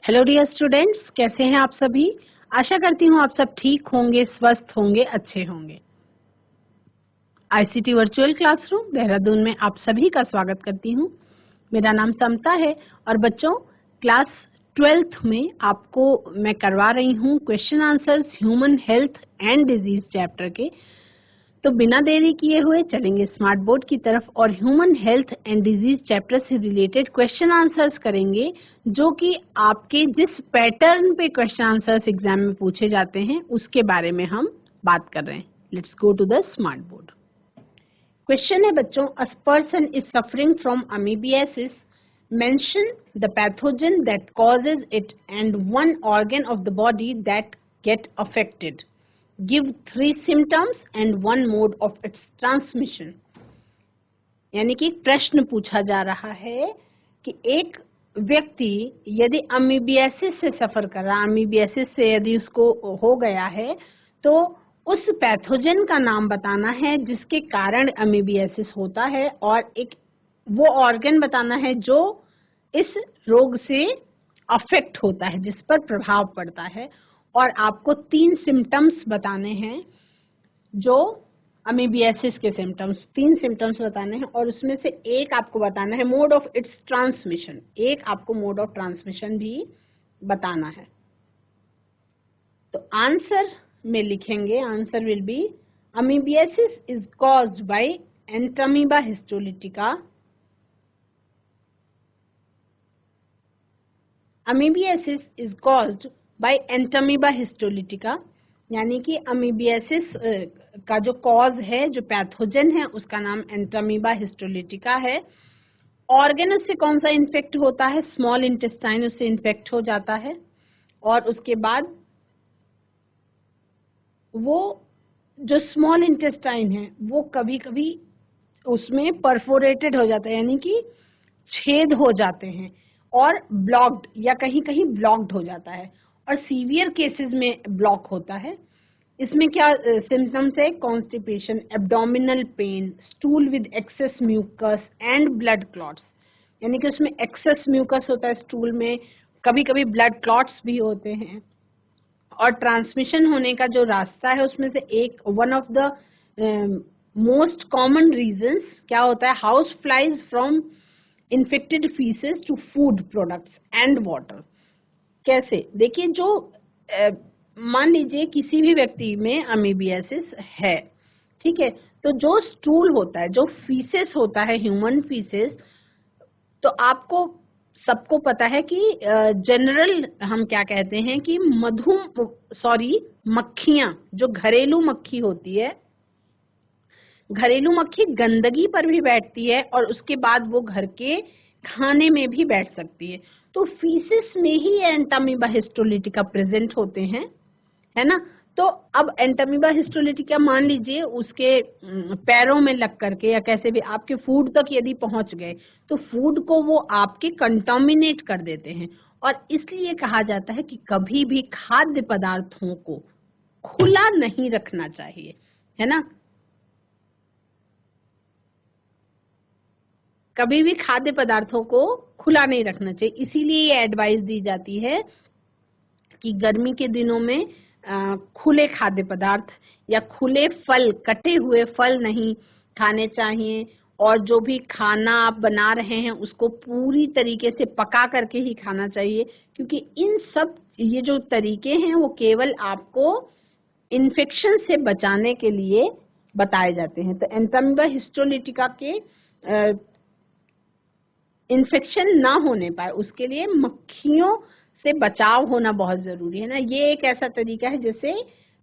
Hello dear students, कैसे हैं आप सभी। आशा करती हूँ आप सब ठीक होंगे, स्वस्थ होंगे, अच्छे होंगे। आईसीटी वर्चुअल क्लासरूम देहरादून में आप सभी का स्वागत करती हूँ। मेरा नाम समता है और बच्चों क्लास 12th में आपको मैं करवा रही हूँ question answers human health and disease chapter के। तो बिना देरी किए हुए चलेंगे स्मार्ट बोर्ड की तरफ और human health and disease chapter से रिलेटेड क्वेश्चन आंसर्स करेंगे, जो कि आपके जिस पैटर्न पे क्वेश्चन आंसर्स एग्जाम में पूछे जाते हैं उसके बारे में हम बात कर रहे हैं। Let's go to the smart board. Question है बच्चों, a person is suffering from amoebiasis, mention the pathogen that causes it and one organ of the body that get affected. Give 3 symptoms and 1 mode of its transmission। यानी कि प्रश्न पूछा जा रहा है कि एक व्यक्ति यदि अमीबियासिस से सफर कर रहा, अमीबियासिस से यदि उसको हो गया है तो उस पैथोजन का नाम बताना है जिसके कारण अमीबियासिस होता है, और एक वो ऑर्गन बताना है जो इस रोग से अफेक्ट होता है, जिस पर प्रभाव पड़ता है। और आपको 3 सिम्टम्स बताने हैं, जो अमीबियासिस के सिम्टम्स, 3 सिम्टम्स बताने हैं, और उसमें से एक आपको बताना है मोड ऑफ इट्स ट्रांसमिशन। एक आपको मोड ऑफ ट्रांसमिशन भी बताना है। तो आंसर में लिखेंगे, answer will be amoebiasis is caused by Entamoeba histolytica. Amoebiasis is caused by Entamoeba histolytica, यानी कि अमीबियासिस का जो कॉज है, जो पैथोजन है, उसका नाम एंटामीबा हिस्टोलिटिका है। ऑर्गन उससे कौन सा इन्फेक्ट होता है? स्मॉल इंटेस्टाइन उससे इन्फेक्ट हो जाता है, और उसके बाद वो जो स्मॉल इंटेस्टाइन है वो कभी कभी उसमें परफोरेटेड हो जाता है, यानी कि छेद हो जाते हैं, और ब्लॉक्ड या कहीं कहीं ब्लॉक्ड हो जाता है, और सीवियर केसेस में ब्लॉक होता है। इसमें क्या सिम्टम्स है? Constipation, abdominal pain, stool with excess mucus and blood clots, यानी कि उसमें एक्सेस म्यूकस होता है स्टूल में, कभी कभी ब्लड क्लॉट्स भी होते हैं। और ट्रांसमिशन होने का जो रास्ता है उसमें से एक, one of the most common reasons क्या होता है? House flies from infected faeces to food products and water. कैसे? देखिए, जो मान लीजिए किसी भी व्यक्ति में अमीबियासिस है, ठीक है, तो जो स्टूल होता है, जो फीसेस होता है, ह्यूमन फीसेस, तो आपको सबको पता है कि जनरल हम क्या कहते हैं कि मक्खियां, जो घरेलू मक्खी होती है, घरेलू मक्खी गंदगी पर भी बैठती है और उसके बाद वो घर के खाने में भी बैठ सकती है। तो फीसिस में ही एंटामीबा हिस्टोलिटिका प्रेजेंट होते हैं, है ना। तो अब एंटामीबा हिस्टोलिटिका मान लीजिए उसके पैरों में लग करके या कैसे भी आपके फूड तक यदि पहुंच गए, तो फूड को वो आपके कंटामिनेट कर देते हैं, और इसलिए कहा जाता है कि कभी भी खाद्य पदार्थों को खुला नहीं रखना चाहिए, है ना। कभी भी खाद्य पदार्थों को खुला नहीं रखना चाहिए। इसीलिए ये एडवाइस दी जाती है कि गर्मी के दिनों में खुले खाद्य पदार्थ या खुले फल, कटे हुए फल नहीं खाने चाहिए, और जो भी खाना आप बना रहे हैं उसको पूरी तरीके से पका करके ही खाना चाहिए, क्योंकि इन सब ये जो तरीके हैं वो केवल आपको इन्फेक्शन से बचाने के लिए बताए जाते हैं। तो एंटामीबा हिस्टोलिटिका के इन्फेक्शन ना होने पाए उसके लिए मक्खियों से बचाव होना बहुत जरूरी है ना। ये एक ऐसा तरीका है जिससे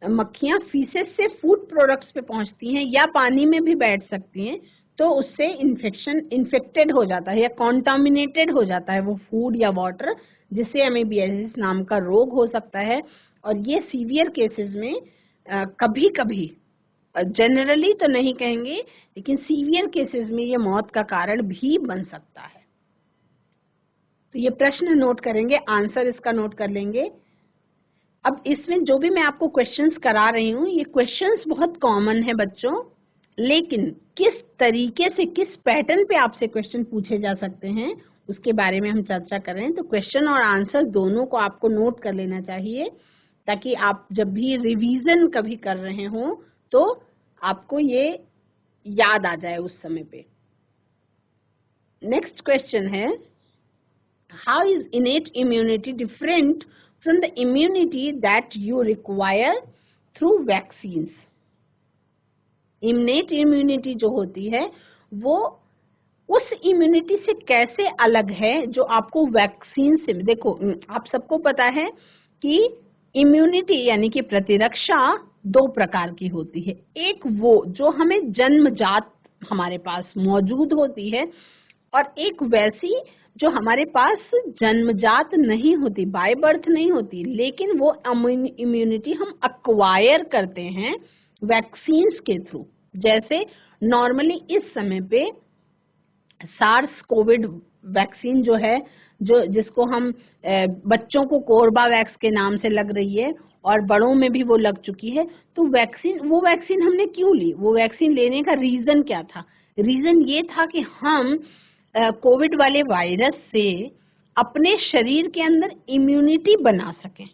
मक्खियां फीसेस से फूड प्रोडक्ट्स पे पहुंचती हैं या पानी में भी बैठ सकती हैं, तो उससे इन्फेक्टेड हो जाता है या कॉन्टामिनेटेड हो जाता है वो फूड या वाटर, जिससे अमीबियासिस नाम का रोग हो सकता है। और ये सीवियर केसेस में कभी कभी, जनरली तो नहीं कहेंगे, लेकिन सीवियर केसेस में ये मौत का कारण भी बन सकता है। तो ये प्रश्न नोट करेंगे, आंसर इसका नोट कर लेंगे। अब इसमें जो भी मैं आपको क्वेश्चंस करा रही हूँ, ये क्वेश्चंस बहुत कॉमन है बच्चों, लेकिन किस तरीके से, किस पैटर्न पे आपसे क्वेश्चन पूछे जा सकते हैं उसके बारे में हम चर्चा कर रहे हैं। तो क्वेश्चन और आंसर दोनों को आपको नोट कर लेना चाहिए, ताकि आप जब भी रिवीजन कभी कर रहे हो तो आपको ये याद आ जाए उस समय पे। नेक्स्ट क्वेश्चन है, how is innate immunity different from the immunity that you require through vaccines? Innate immunity जो होती है वो उस इम्यूनिटी से कैसे अलग है जो आपको वैक्सीन से। देखो, आप सबको पता है कि इम्यूनिटी यानी कि प्रतिरक्षा दो प्रकार की होती है। एक वो जो हमें जन्मजात हमारे पास मौजूद होती है, और एक वैसी जो हमारे पास जन्मजात नहीं होती, बाय बर्थ नहीं होती, लेकिन वो इम्यूनिटी हम अक्वायर करते हैं वैक्सीन्स के थ्रू। जैसे नॉर्मली इस समय पे सार्स कोविड वैक्सीन जो है, जो जिसको हम बच्चों को कोर्बावैक्स के नाम से लग रही है और बड़ों में भी वो लग चुकी है। तो वो वैक्सीन हमने क्यों ली? वो वैक्सीन लेने का रीजन क्या था? रीजन ये था कि हम कोविड वाले वायरस से अपने शरीर के अंदर इम्यूनिटी बना सकें,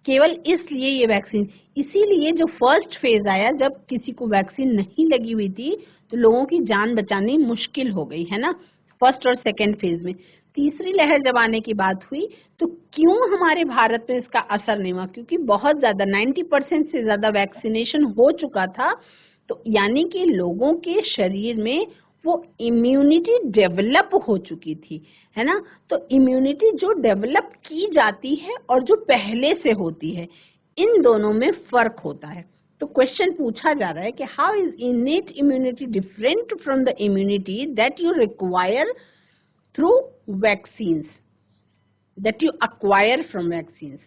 केवल इसलिए ये वैक्सीन। इसीलिए जो फर्स्ट फेज आया, जब किसी को वैक्सीन नहीं लगी हुई थी तो लोगों की जान बचानी मुश्किल हो गई, है ना, फर्स्ट और सेकेंड फेज में। तीसरी लहर जब आने की बात हुई तो क्यों हमारे भारत में इसका असर नहीं हुआ? क्योंकि बहुत ज्यादा 90% से ज्यादा वैक्सीनेशन हो चुका था। तो यानी कि लोगों के शरीर में वो इम्यूनिटी डेवलप हो चुकी थी, है ना। तो इम्यूनिटी जो डेवलप की जाती है और जो पहले से होती है, इन दोनों में फर्क होता है। तो क्वेश्चन पूछा जा रहा है कि how is innate immunity different from the immunity that you require through vaccines, that you acquire from vaccines.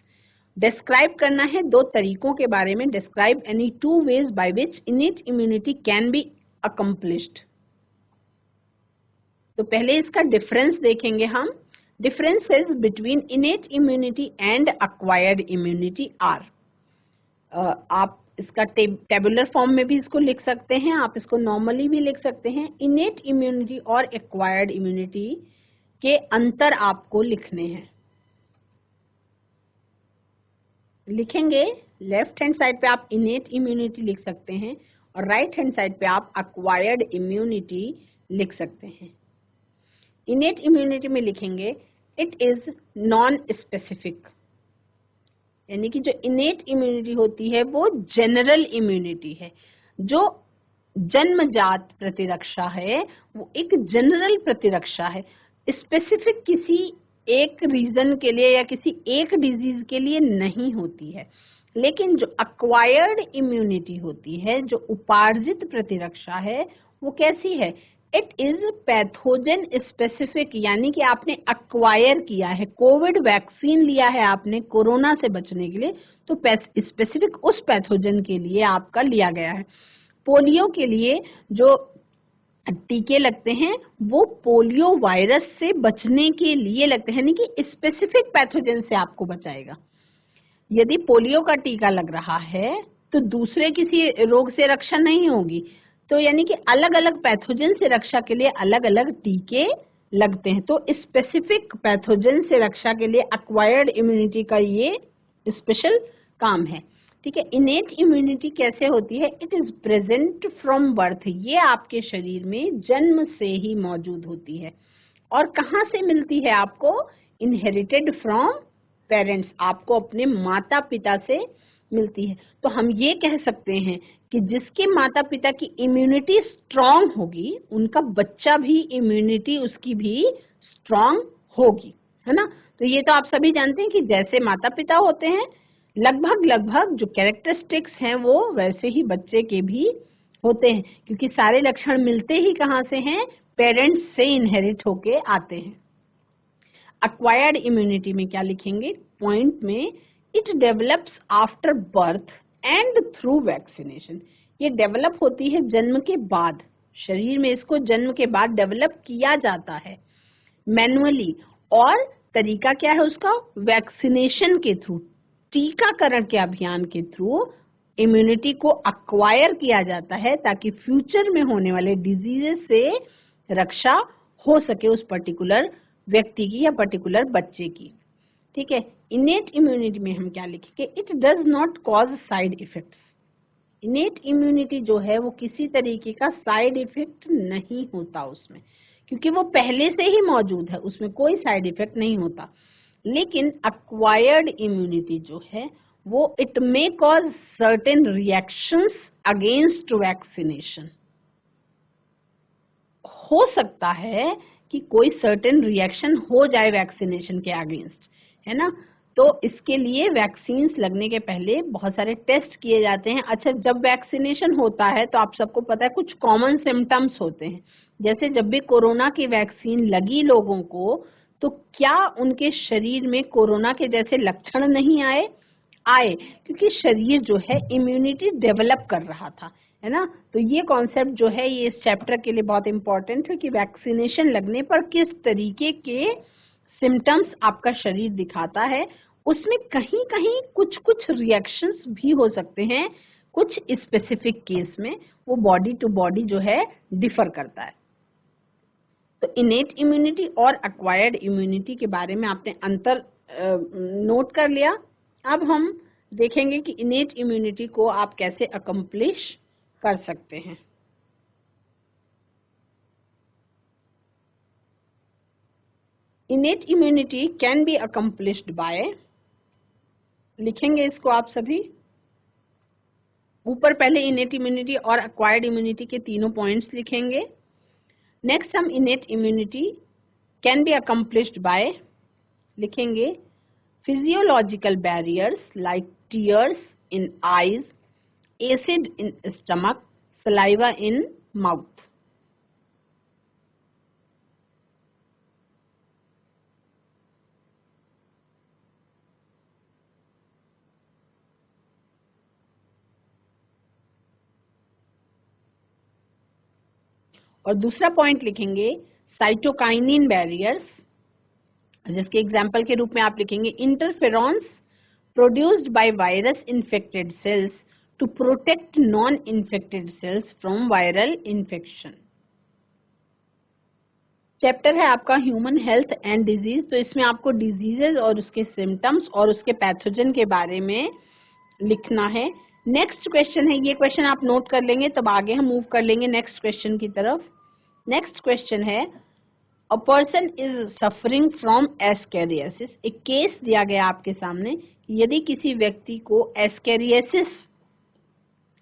Describe करना है दो तरीकों के बारे में। Describe any two ways by which innate immunity can be accomplished. तो पहले इसका डिफरेंस देखेंगे हम। Differences between innate immunity and acquired immunity are, आप इसका टेबुलर फॉर्म में भी इसको लिख सकते हैं, आप इसको नॉर्मली भी लिख सकते हैं। इनेट इम्यूनिटी और एक्वायर्ड इम्यूनिटी के अंतर आपको लिखने हैं। लिखेंगे, लेफ्ट हैंड साइड पे आप इनेट इम्यूनिटी लिख सकते हैं और राइट हैंड साइड पे आप अक्वायर्ड इम्यूनिटी लिख सकते हैं। इनेट इम्यूनिटी में लिखेंगे इट इज नॉन स्पेसिफिक, यानी कि जो इनेट इम्यूनिटी होती है वो जनरल इम्यूनिटी है। जो जन्मजात प्रतिरक्षा है वो एक जनरल प्रतिरक्षा है, स्पेसिफिक किसी एक रीजन के लिए या किसी एक डिजीज के लिए नहीं होती है। लेकिन जो अक्वायर्ड इम्यूनिटी होती है, जो उपार्जित प्रतिरक्षा है, वो कैसी है? इट इज पैथोजन स्पेसिफिक, यानी कि आपने अक्वायर किया है, कोविड वैक्सीन लिया है आपने कोरोना से बचने के लिए, तो स्पेसिफिक उस पैथोजन के लिए आपका लिया गया है। पोलियो के लिए जो टीके लगते हैं वो पोलियो वायरस से बचने के लिए लगते हैं, यानी कि स्पेसिफिक पैथोजन से आपको बचाएगा। यदि पोलियो का टीका लग रहा है तो दूसरे किसी रोग से रक्षा नहीं होगी। तो यानी कि अलग अलग पैथोजन से रक्षा के लिए अलग अलग टीके लगते हैं। तो स्पेसिफिक पैथोजन से रक्षा के लिए अक्वायर्ड इम्यूनिटी का ये स्पेशल काम है, ठीक है। इनेट इम्यूनिटी कैसे होती है? It is present from birth, ये आपके शरीर में जन्म से ही मौजूद होती है। और कहाँ से मिलती है आपको? इनहेरिटेड फ्रॉम पेरेंट्स, आपको अपने माता पिता से मिलती है। तो हम ये कह सकते हैं कि जिसके माता पिता की इम्यूनिटी स्ट्रांग होगी, उनका बच्चा भी इम्यूनिटी उसकी भी स्ट्रांग होगी, है ना। तो ये तो आप सभी जानते हैं कि जैसे माता पिता होते हैं, लगभग जो कैरेक्टरिस्टिक्स हैं वो वैसे ही बच्चे के भी होते हैं, क्योंकि सारे लक्षण मिलते ही कहाँ से हैं? पेरेंट्स से इनहेरिट होके आते हैं। अक्वायर्ड इम्यूनिटी में क्या लिखेंगे पॉइंट में? It develops after birth and through vaccination. ये डेवलप होती है जन्म के बाद, शरीर में इसको जन्म के बाद डेवलप किया जाता है मैन्युअली। और तरीका क्या है उसका? वैक्सीनेशन के थ्रू, टीकाकरण के अभियान के थ्रू इम्यूनिटी को अक्वायर किया जाता है, ताकि फ्यूचर में होने वाले डिजीजेस से रक्षा हो सके उस पर्टिकुलर व्यक्ति की या पर्टिकुलर बच्चे की। ठीक है, इनेट इम्यूनिटी में हम क्या लिखेंगे, it does not cause side effects. Innate immunity जो है वो किसी तरीके का साइड इफेक्ट नहीं होता उसमें, क्योंकि वो पहले से ही मौजूद है, उसमें कोई साइड इफेक्ट नहीं होता। लेकिन एक्वायर्ड इम्यूनिटी जो है वो it may cause certain reactions against vaccination. हो सकता है कि कोई सर्टेन रिएक्शन हो जाए वैक्सीनेशन के अगेंस्ट, है ना। तो इसके लिए वैक्सीन लगने के पहले बहुत सारे टेस्ट किए जाते हैं। अच्छा, जब वैक्सीनेशन होता है तो आप सबको पता है कुछ कॉमन सिम्टम्स होते हैं। जैसे जब भी कोरोना की वैक्सीन लगी लोगों को, तो क्या उनके शरीर में कोरोना के जैसे लक्षण नहीं आए? आए, क्योंकि शरीर जो है इम्यूनिटी डेवलप कर रहा था, है ना। तो ये कॉन्सेप्ट जो है ये इस चैप्टर के लिए बहुत इंपॉर्टेंट है कि वैक्सीनेशन लगने पर किस तरीके के सिम्टम्स आपका शरीर दिखाता है। उसमें कहीं कहीं कुछ कुछ रिएक्शंस भी हो सकते हैं, कुछ स्पेसिफिक केस में वो बॉडी टू बॉडी जो है डिफर करता है। तो इनेट इम्यूनिटी और एक्वायर्ड इम्यूनिटी के बारे में आपने अंतर नोट कर लिया। अब हम देखेंगे कि इनेट इम्यूनिटी को आप कैसे अकम्प्लिश कर सकते हैं। Innate immunity can be accomplished by, लिखेंगे इसको आप सभी ऊपर, पहले इनेट इम्यूनिटी और एक्वायर्ड इम्यूनिटी के तीनों पॉइंट्स लिखेंगे। नेक्स्ट हम innate immunity can be accomplished by लिखेंगे physiological barriers like tears in eyes, acid in stomach, saliva in mouth. और दूसरा पॉइंट लिखेंगे साइटोकाइनिन बैरियर्स, जिसके एग्जाम्पल के रूप में आप लिखेंगे interferons produced by virus infected cells to protect non infected cells from viral infection. Chapter है आपका ह्यूमन हेल्थ एंड डिजीज, तो इसमें आपको डिजीजेज और उसके सिम्टम्स और उसके पैथोजन के बारे में लिखना है। नेक्स्ट क्वेश्चन है, ये क्वेश्चन आप नोट कर लेंगे, तब आगे हम मूव कर लेंगे नेक्स्ट क्वेश्चन की तरफ। नेक्स्ट क्वेश्चन है अ person is suffering from ascariasis. एक केस दिया गया आपके सामने, यदि किसी व्यक्ति को एस्केरियासिस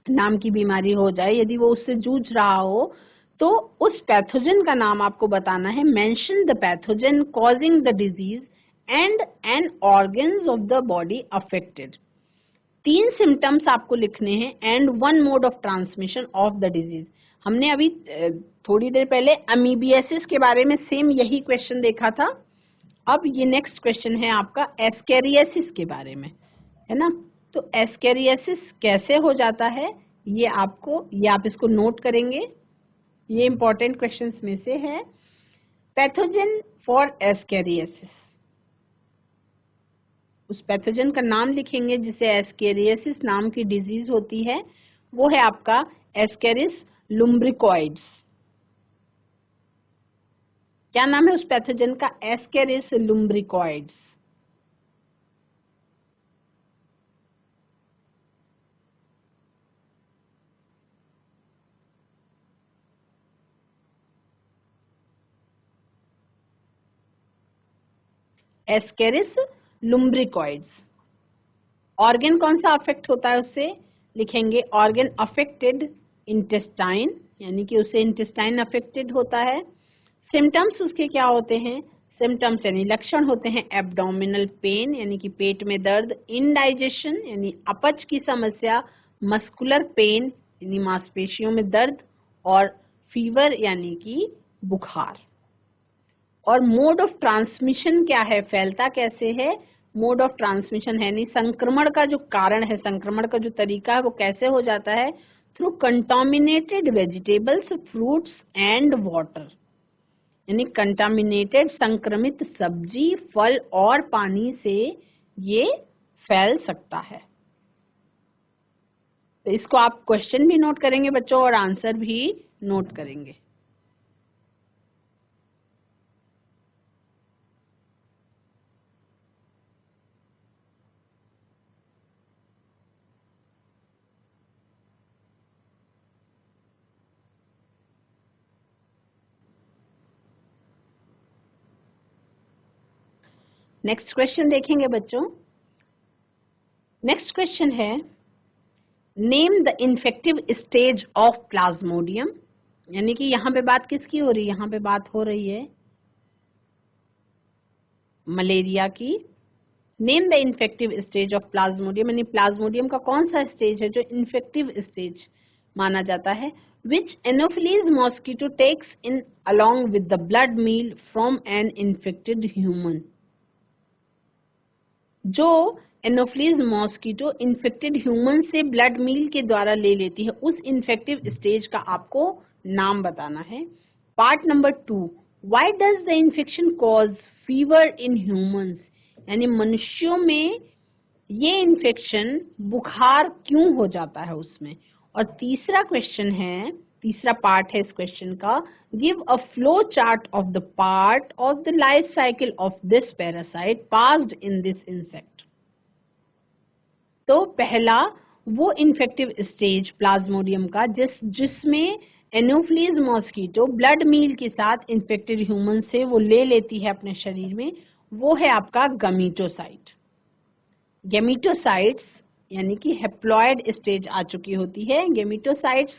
नाम की बीमारी हो जाए, यदि वो उससे जूझ रहा हो, तो उस पैथोजन का नाम आपको बताना है। Mention the pathogen causing the disease and an organs of the body affected. 3 symptoms आपको लिखने हैं and 1 mode of transmission of the disease. हमने अभी थोड़ी देर पहले अमीबियासिस के बारे में सेम यही क्वेश्चन देखा था। अब ये नेक्स्ट क्वेश्चन है आपका एस्केरियासिस के बारे में, है ना। तो एस्केरियासिस कैसे हो जाता है, ये आप इसको नोट करेंगे, ये इंपॉर्टेंट क्वेश्चंस में से है। पैथोजन फॉर एस्केरियासिस, उस पैथोजन का नाम लिखेंगे जिसे एस्केरियासिस नाम की डिजीज होती है, वो है आपका एस्केरिस लुम्ब्रिकॉइड्स। क्या नाम है उस पैथोजन का? Ascaris lumbricoides. Ascaris lumbricoides. Organ कौन सा अफेक्ट होता है उससे? लिखेंगे ऑर्गन अफेक्टेड इंटेस्टाइन, यानी कि उससे इंटेस्टाइन अफेक्टेड होता है। सिम्टम्स उसके क्या होते हैं? सिम्टम्स यानी लक्षण होते हैं एब्डोमिनल पेन यानी कि पेट में दर्द, इनडाइजेशन यानी अपच की समस्या, मस्कुलर पेन यानी मांसपेशियों में दर्द, और फीवर यानी कि बुखार। और मोड ऑफ ट्रांसमिशन क्या है, फैलता कैसे है? मोड ऑफ ट्रांसमिशन है यानी संक्रमण का जो कारण है, संक्रमण का जो तरीका है वो कैसे हो जाता है? Through contaminated vegetables, fruits and water, यानी कंटामिनेटेड संक्रमित सब्जी, फल और पानी से ये फैल सकता है। तो इसको आप क्वेश्चन भी नोट करेंगे बच्चों और आंसर भी नोट करेंगे। नेक्स्ट क्वेश्चन देखेंगे बच्चों। नेक्स्ट क्वेश्चन है, name the infective stage of Plasmodium. यानी कि यहाँ पे बात किसकी हो रही है? यहाँ पे बात हो रही है मलेरिया की। Name the infective stage of Plasmodium, यानी प्लाज्मोडियम का कौन सा स्टेज है जो इन्फेक्टिव स्टेज माना जाता है? Which anopheles mosquito takes in along with the blood meal from an infected human. जो एनोफिलीज मॉस्किटो इन्फेक्टेड ह्यूमन से ब्लड मील के द्वारा ले लेती है, उस इन्फेक्टिव स्टेज का आपको नाम बताना है। Part number 2, why does the infection cause fever in humans, यानी मनुष्यों में ये इन्फेक्शन बुखार क्यों हो जाता है उसमें। और तीसरा क्वेश्चन है, तीसरा पार्ट है इस क्वेश्चन का, give a flow chart of the part of the life cycle of this parasite passed in this insect. तो पहला वो इन्फेक्टिव स्टेज प्लाज्मोडियम का जिसमें एनोफिलीज मॉस्किटो ब्लड मील के साथ इन्फेक्टेड ह्यूमन से वो ले लेती है अपने शरीर में, वो है आपका गमीटोसाइट। गेमिटोसाइट्स यानी कि हेप्लॉयड स्टेज आ चुकी होती है। गेमिटोसाइट्स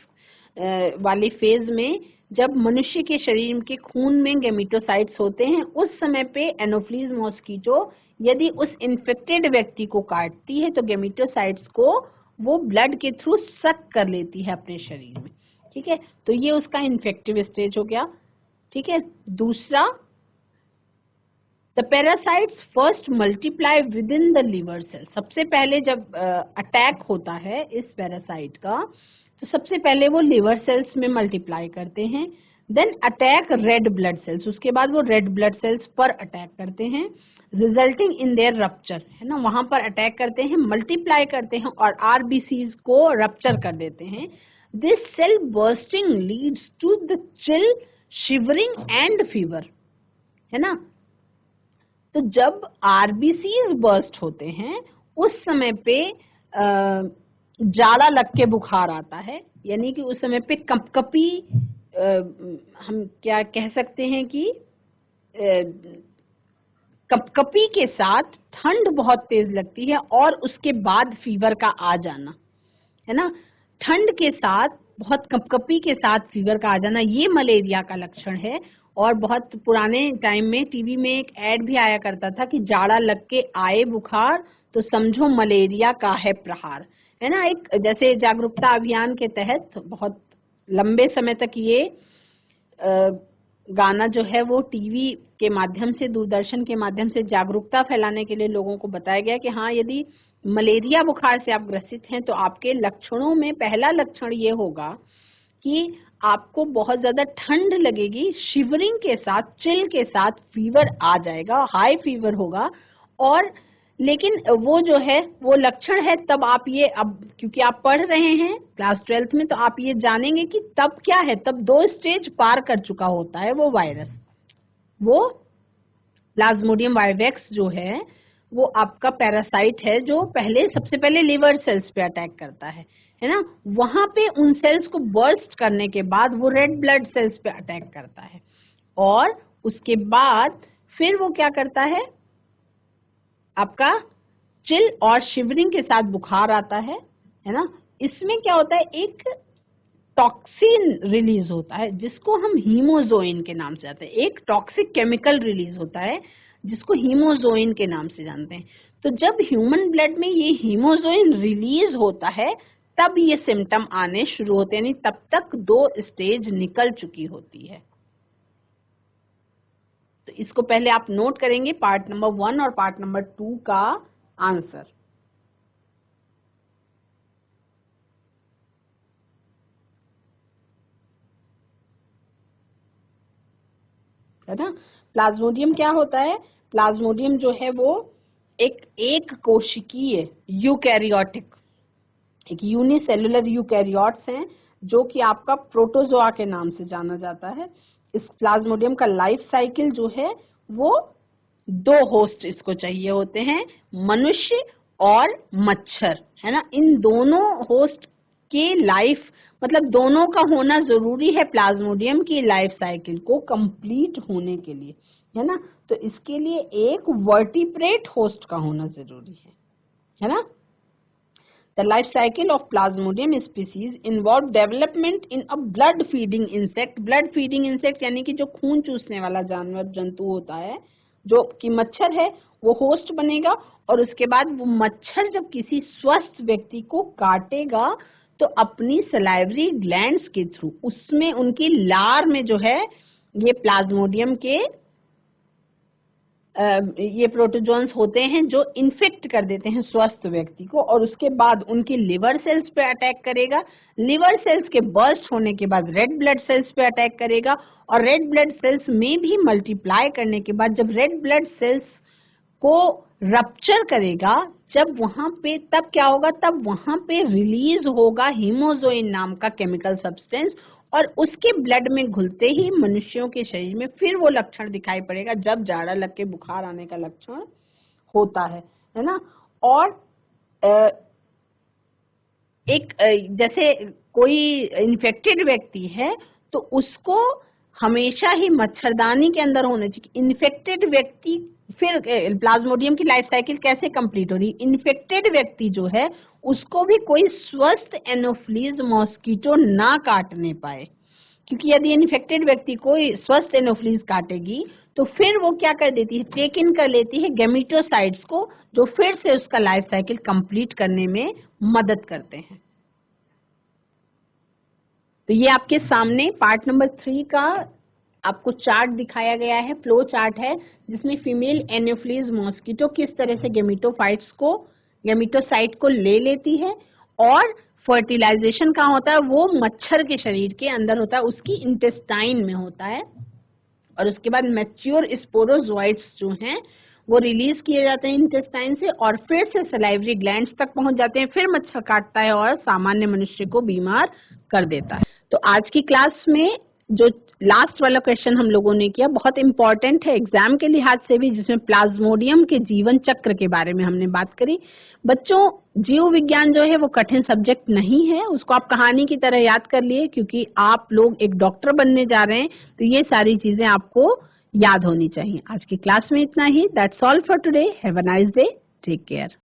वाली फेज में जब मनुष्य के शरीर के खून में गेमिटोसाइट्स होते हैं, उस समय पे एनोफिलीज मॉस्किटो यदि उस इन्फेक्टेड व्यक्ति को काटती है तो गेमिटोसाइट्स को वो ब्लड के थ्रू सक कर लेती है अपने शरीर में। ठीक है, तो ये उसका इन्फेक्टिव स्टेज हो गया। ठीक है, दूसरा, the parasites first multiply within the liver cell. सबसे पहले जब अटैक होता है इस पैरासाइट का, तो सबसे पहले वो लिवर सेल्स में मल्टीप्लाई करते हैं। Then attack red blood cells, उसके बाद वो रेड ब्लड सेल्स पर अटैक करते हैं, रिजल्टिंग इन देयर रप्चर, है ना, वहां पर अटैक करते हैं, मल्टीप्लाई करते हैं और आरबीसीज को रप्चर कर देते हैं। This cell bursting leads to the chill, shivering and fever, है ना। तो जब आरबीसीज बर्स्ट होते हैं उस समय पे जाड़ा लग के बुखार आता है, यानी कि उस समय पे कपकपी, हम क्या कह सकते हैं कि कपकपी के साथ ठंड बहुत तेज लगती है और उसके बाद फीवर का आ जाना, है ना। ठंड के साथ बहुत कपकपी के साथ फीवर का आ जाना, ये मलेरिया का लक्षण है। और बहुत पुराने टाइम में टीवी में एक ऐड भी आया करता था कि जाड़ा लग के आए बुखार तो समझो मलेरिया का है प्रहार, है ना। एक जैसे जागरूकता अभियान के तहत बहुत लंबे समय तक ये गाना जो है वो टीवी के माध्यम से, दूरदर्शन के माध्यम से जागरूकता फैलाने के लिए लोगों को बताया गया कि हाँ, यदि मलेरिया बुखार से आप ग्रसित हैं तो आपके लक्षणों में पहला लक्षण ये होगा कि आपको बहुत ज्यादा ठंड लगेगी, शिवरिंग के साथ, चिल के साथ फीवर आ जाएगा, हाई फीवर होगा। और लेकिन वो जो है वो लक्षण है तब आप ये, अब क्योंकि आप पढ़ रहे हैं क्लास 12th में, तो आप ये जानेंगे कि तब क्या है, तब 2 स्टेज पार कर चुका होता है वो वायरस। वो प्लाज्मोडियम वाइवेक्स जो है वो आपका पैरासाइट है जो पहले, सबसे पहले लिवर सेल्स पे अटैक करता है ना। वहां पे उन सेल्स को बर्स्ट करने के बाद वो रेड ब्लड सेल्स पे अटैक करता है और उसके बाद फिर वो क्या करता है, आपका चिल और शिवरिंग के साथ बुखार आता है ना। इसमें क्या होता है, एक टॉक्सिन रिलीज होता है जिसको हम हीमोजोइन के नाम से जानते हैं। एक टॉक्सिक केमिकल रिलीज होता है जिसको हीमोजोइन के नाम से जानते हैं। तो जब ह्यूमन ब्लड में ये हीमोजोइन रिलीज होता है तब ये सिम्टम आने शुरू होते हैं, यानी तब तक 2 स्टेज निकल चुकी होती है। तो इसको पहले आप नोट करेंगे, पार्ट नंबर 1 और पार्ट नंबर 2 का आंसर, है ना। प्लाज्मोडियम क्या होता है? प्लाज्मोडियम जो है वो एक कोशिकीय यूकैरियोटिक, एक यूनिसेलुलर यूकैरियोट्स हैं जो कि आपका प्रोटोजोआ के नाम से जाना जाता है। इस प्लाज्मोडियम का लाइफ साइकिल जो है वो 2 होस्ट इसको चाहिए होते हैं, मनुष्य और मच्छर, है ना। इन दोनों होस्ट के लाइफ मतलब दोनों का होना जरूरी है प्लाज्मोडियम की लाइफ साइकिल को कंप्लीट होने के लिए, है ना। तो इसके लिए एक वर्टिब्रेट होस्ट का होना जरूरी है ना। The life cycle of Plasmodium species involve development in a blood feeding insect. Blood feeding insect यानी कि जो खून चूसने वाला जानवर जंतु होता है, जो कि मच्छर है, वो होस्ट बनेगा और उसके बाद वो मच्छर जब किसी स्वस्थ व्यक्ति को काटेगा तो अपनी सलाइवरी ग्लैंड्स के थ्रू उसमें उनकी लार में जो है ये प्लाज्मोडियम के ये प्रोटोजोन्स होते हैं जो इन्फेक्ट कर देते हैं स्वस्थ व्यक्ति को और उसके बाद उनकी लिवर सेल्स पे अटैक करेगा। लिवर सेल्स के बर्स्ट होने के बाद रेड ब्लड सेल्स पे अटैक करेगा और रेड ब्लड सेल्स में भी मल्टीप्लाई करने के बाद जब रेड ब्लड सेल्स को रप्चर करेगा, जब वहां पे तब क्या होगा, तब वहां पे रिलीज होगा हीमोजोइन नाम का केमिकल सब्सटेंस और उसके ब्लड में घुलते ही मनुष्यों के शरीर में फिर वो लक्षण दिखाई पड़ेगा जब जाड़ा लग के बुखार आने का लक्षण होता है ना। और एक जैसे कोई इन्फेक्टेड व्यक्ति है तो उसको हमेशा ही मच्छरदानी के अंदर होना चाहिए। इन्फेक्टेड व्यक्ति फिर प्लाज्मोडियम की लाइफ साइकिल कैसे कंप्लीट हो रही, इन्फेक्टेड व्यक्ति जो है उसको भी कोई स्वस्थ एनोफिलीज मॉस्किटो ना काटने पाए, क्योंकि यदि इन्फेक्टेड व्यक्ति को स्वस्थ एनोफिलीज काटेगी तो फिर वो क्या कर देती है, टेक इन कर लेती है गैमेटोसाइट्स को जो फिर से उसका लाइफ साइकिल कंप्लीट करने में मदद करते हैं। तो ये आपके सामने पार्ट नंबर 3 का आपको चार्ट दिखाया गया है, फ्लो चार्ट है जिसमें फीमेल एनोफिलीज मॉस्किटो किस तरह से गैमेटोसाइट को ले लेती है और फर्टिलाइजेशन कहाँ होता है, वो मच्छर के शरीर के अंदर होता है, उसकी इंटेस्टाइन में होता है और उसके बाद मैच्योर स्पोरोजोइट्स जो हैं वो रिलीज किए जाते हैं इंटेस्टाइन से और फिर से सलाइवरी ग्लैंड्स तक पहुंच जाते हैं, फिर मच्छर काटता है और सामान्य मनुष्य को बीमार कर देता है। तो आज की क्लास में जो लास्ट वाला क्वेश्चन हम लोगों ने किया बहुत इंपॉर्टेंट है एग्जाम के लिहाज से भी, जिसमें प्लाज्मोडियम के जीवन चक्र के बारे में हमने बात करी। बच्चों, जीव विज्ञान जो है वो कठिन सब्जेक्ट नहीं है, उसको आप कहानी की तरह याद कर लिए क्योंकि आप लोग एक डॉक्टर बनने जा रहे हैं, तो ये सारी चीजें आपको याद होनी चाहिए। आज की क्लास में इतना ही। That's all for today. Have a nice day. Take care.